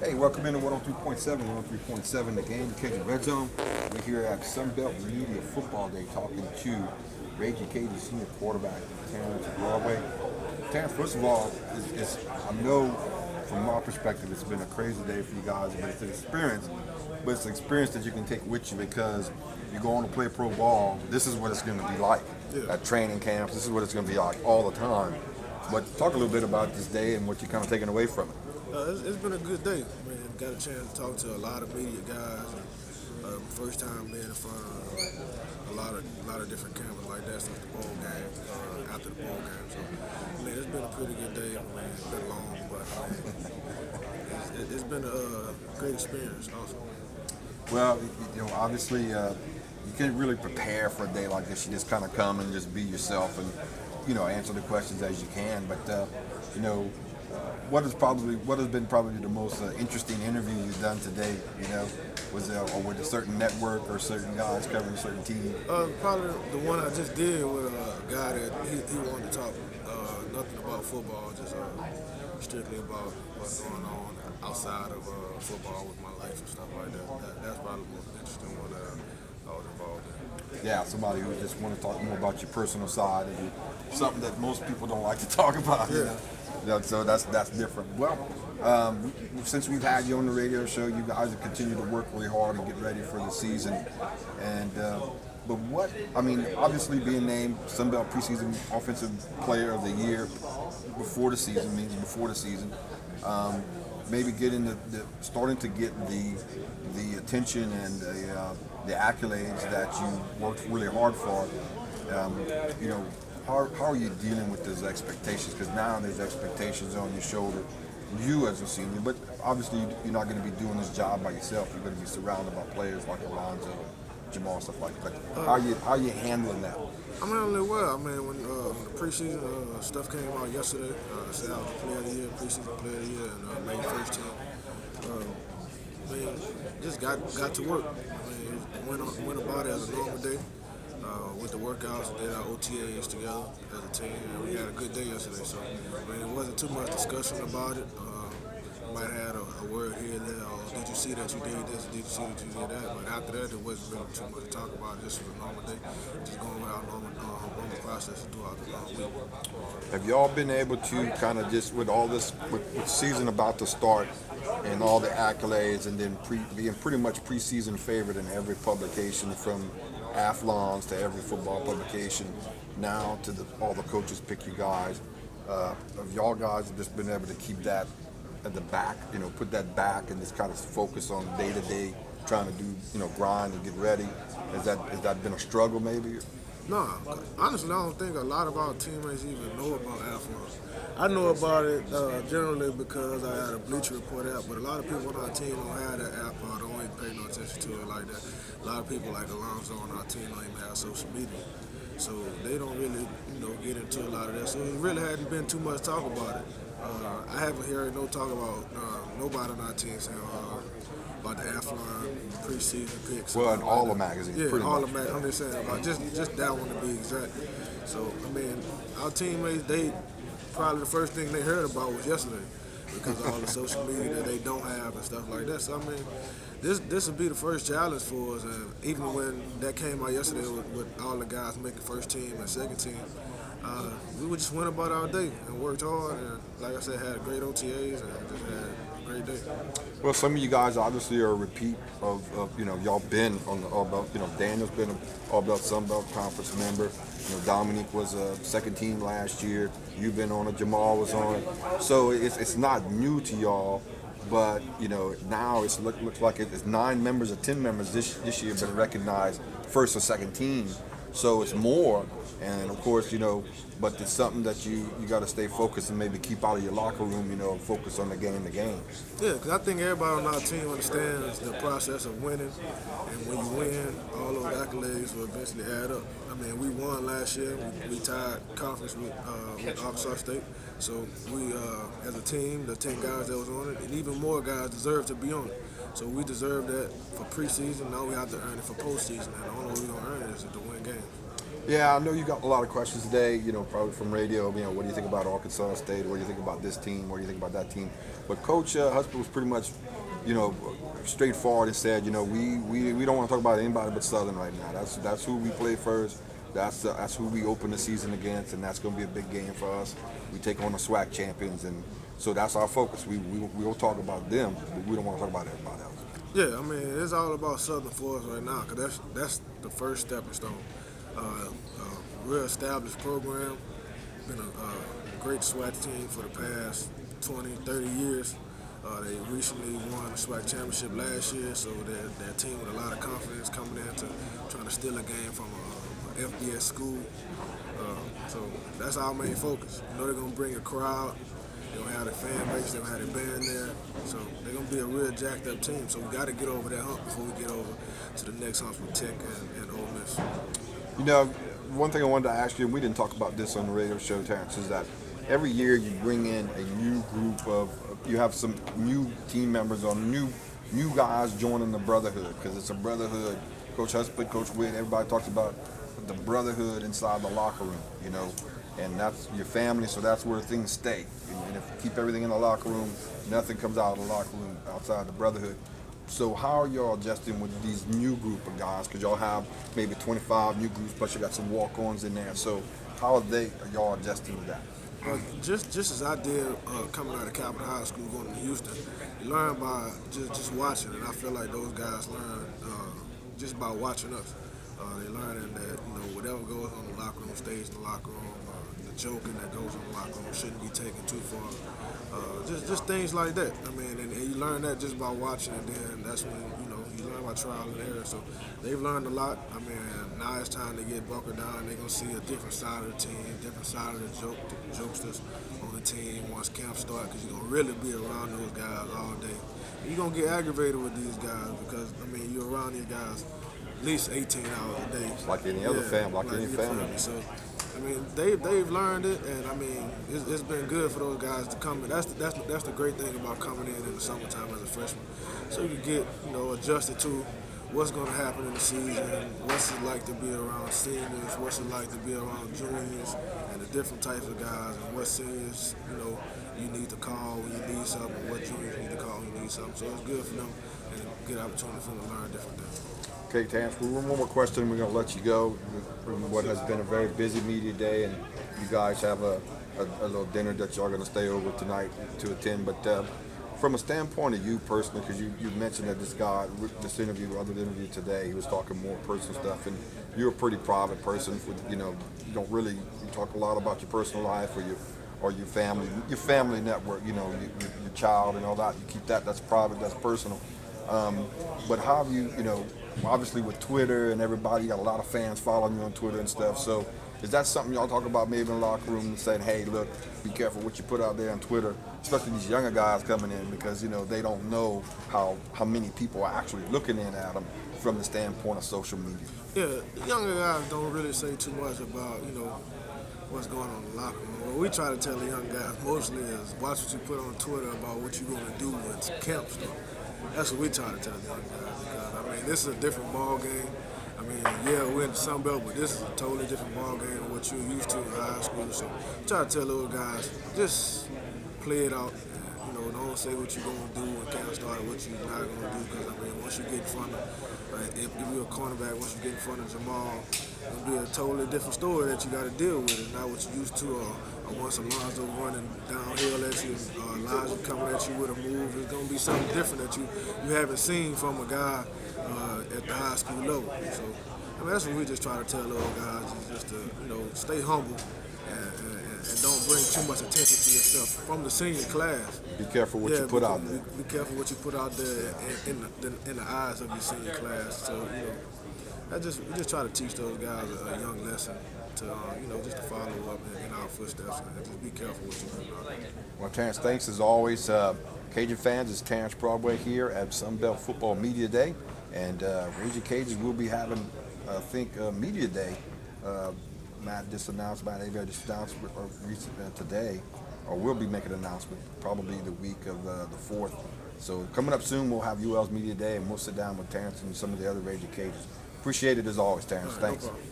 Hey, welcome into 103.7, 103.7, the game, Cajun Red Zone. We're here at Sunbelt Media Football Day talking to Raging Cajun senior quarterback Terrance at Broadway. Terrance, first of all, I know from my perspective it's been a crazy day for you guys, but it's an experience. But it's an experience that you can take with you because you go on to play pro ball. This is what it's going to be like at training camps. This is what it's going to be like all the time. But talk a little bit about this day and what you're kind of taking away from it. It's been a good day, man. Got a chance to talk to a lot of media guys. First time being in front of a lot of different cameras like that since the bowl game, after the bowl game. So, man, it's been a pretty good day. Man, it's been long, but it's been a great experience also. Well, obviously, you can't really prepare for a day like this. You just kind of come and just be yourself and, answer the questions as you can. But, what has been probably the most interesting interview you've done today? Was there or with a certain network or certain guys covering a certain team? Probably the one I just did with a guy that he wanted to talk nothing about football, just strictly about what's going on outside of football with my life and stuff like that. That's probably the most interesting one that I was involved in. Yeah, somebody who just want to talk more about your personal side and something that most people don't like to talk about. Yeah. So that's different. Well, since we've had you on the radio show, you guys have continued to work really hard and get ready for the season. And but obviously being named Sunbelt preseason offensive player of the year before the season means before the season. Maybe getting starting to get the attention and the accolades that you worked really hard for. How are you dealing with those expectations? Because now there's expectations on your shoulder, you as a senior, but obviously you're not going to be doing this job by yourself. You're going to be surrounded by players like Alonzo, Jamal, stuff like that. How are you handling that? I'm handling it well. I mean, when the preseason stuff came out yesterday, I said I was player of the year, preseason player of the year, and made first team. Just got to work. I mean, went about it as a normal day. With the workouts, did our OTAs together as a team, and we had a good day yesterday. So, it wasn't too much discussion about it. Might have had a word here and there. Did you see that you did this? Did you see that you did that? But after that, there wasn't really too much to talk about. This was a normal day, just going with our normal process throughout the week. Have y'all been able to kind of just with all this, with season about to start and all the accolades, and then being pretty much preseason favorite in every publication from Athlons to every football publication, now to all the coaches pick you guys. Have y'all guys just been able to keep that at the back, put that back and just kind of focus on day to day, trying to do, grind and get ready? Has that been a struggle maybe? No, honestly, I don't think a lot of our teammates even know about Athlons. I know about it generally because I had a Bleacher Report app, but a lot of people on our team don't have that app or don't even pay no attention to it like that. A lot of people like Alonzo on our team don't even have social media. So they don't really, get into a lot of that. So it really hadn't been too much talk about it. I haven't heard no talk about nobody on our team saying about the Athlon preseason picks. Well, in all the magazines, yeah, pretty all much. the magazines. I'm just saying about just that one to be exact. So our teammates, they probably the first thing they heard about was yesterday because of all the social media that they don't have and stuff like that. So this will be the first challenge for us. And even when that came out yesterday with all the guys making first team and second team, we just went about our day and worked hard. And like I said, had great OTAs and just had a great day. Well, some of you guys obviously are a repeat of y'all been on the All Belt. Daniel's been an All Belt Sun Belt Conference member. Dominique was a second team last year. You've been on it. Jamal was on it. So it's not new to y'all, but now it looks like it's 9 members or 10 members this year been recognized first or second team. So it's more, and of course, but it's something that you got to stay focused and maybe keep out of your locker room, and focus on the game. Yeah, because I think everybody on our team understands the process of winning, and when you win, all those accolades will eventually add up. We won last year. We tied conference with Arkansas State. So we, as a team, the 10 guys that was on it, and even more guys deserve to be on it. So we deserve that for preseason. Now we have to earn it for postseason, and the only way we're going to earn it is to win games. Yeah, I know you got a lot of questions today, probably from radio. What do you think about Arkansas State? What do you think about this team? What do you think about that team? But Coach Husband was pretty much, you know, straightforward and said, we don't want to talk about anybody but Southern right now. That's who we play first. That's who we open the season against, and that's going to be a big game for us. We take on the SWAC champions, and so that's our focus. We'll talk about them, but we don't want to talk about everybody else. Yeah, I mean, it's all about Southern for us right now, because that's the first stepping stone. Real established program, been a great SWAC team for the past 20, 30 years. They recently won the SWAC championship last year, so they're a team with a lot of confidence coming in to trying to steal a game from a FBS school. So that's our main focus. They're going to bring a crowd. They don't have the fan base, they don't have the band there. So they're going to be a real jacked up team. So we got to get over that hump before we get over to the next hump with Tech and Ole Miss. One thing I wanted to ask you, and we didn't talk about this on the radio show, Terrance, is that every year you bring in a new group you have some new team members or new guys joining the brotherhood, because it's a brotherhood. Coach Husband, Coach Witt, everybody talks about the brotherhood inside the locker room, and that's your family, so that's where things stay. And if you keep everything in the locker room, nothing comes out of the locker room outside the brotherhood. So how are y'all adjusting with these new group of guys? Because y'all have maybe 25 new groups, plus you got some walk-ons in there. So how are y'all adjusting to that? Just as I did coming out of Capitol High School going to Houston, you learn by just watching, and I feel like those guys learn just by watching us. They learning that whatever goes on in the locker room stays in the locker room. The joking that goes in the locker room shouldn't be taken too far. Just things like that. I mean, and you learn that just by watching, and then that's when you learn by trial and error. So they've learned a lot. I mean, now it's time to get buckled down. They're gonna see a different side of the team, different side of the jokesters on the team once camp starts, because you're gonna really be around those guys all day. You're gonna get aggravated with these guys because you're around these guys at least 18 hours a day. Like any other family, like any family. So, they've learned it, and it's been good for those guys to come in. That's the great thing about coming in the summertime as a freshman. So you can get adjusted to what's going to happen in the season, what's it like to be around seniors, what's it like to be around juniors, and the different types of guys, and what seniors you need to call when you need something, what juniors you need to call when you need something. So it's good for them and a good opportunity for them to learn different things. Okay, Terrance, one more question, we're going to let you go. What has been a very busy media day, and you guys have a little dinner that y'all going to stay over tonight to attend. But from a standpoint of you personally, because you mentioned that this guy, this interview, other interview today, he was talking more personal stuff, and you're a pretty private person. You don't really talk a lot about your personal life or your family network. Your child and all that. You keep that. That's private. That's personal. But how have you, obviously with Twitter and everybody, you got a lot of fans following you on Twitter and stuff. So is that something y'all talk about maybe in the locker room and saying, hey, look, be careful what you put out there on Twitter, especially these younger guys coming in, because, they don't know how many people are actually looking in at them from the standpoint of social media? Yeah, the younger guys don't really say too much about, what's going on in the locker room. What we try to tell the young guys mostly is watch what you put on Twitter about what you're going to do when camp starts. That's what we try to tell the young guys, because this is a different ball game. Yeah, we're in the Sun Belt, but this is a totally different ball game than what you're used to in high school. So we try to tell those guys, just play it out. Don't say what you're going to do when camp starts, what you're not going to do. Because once you get in front of, if you're a cornerback, once you get in front of Jamal, it'll be a totally different story that you got to deal with. It's not what you're used to. Or once Alonzo running downhill at you, Elijah coming at you with a move, it's going to be something different that you haven't seen from a guy at the high school level. So that's what we just try to tell those guys, is just to stay humble and don't bring too much attention to yourself from the senior class. Be careful what you put out there. Be careful what you put out there in the eyes of your senior class. So we just try to teach those guys a young lesson to just to follow up in our footsteps, and just be careful what you put out there. Well, Terrance, thanks as always. Cajun fans, it's Terrance Broadway here at Sun Belt Football Media Day, and Raging Cajuns will be having, I think, Media Day. Matt just announced today, or we'll be making an announcement probably the week of the 4th. So coming up soon, we'll have UL's Media Day, and we'll sit down with Terrance and some of the other Raging Cajuns. Appreciate it as always, Terrance. Thanks. No problem.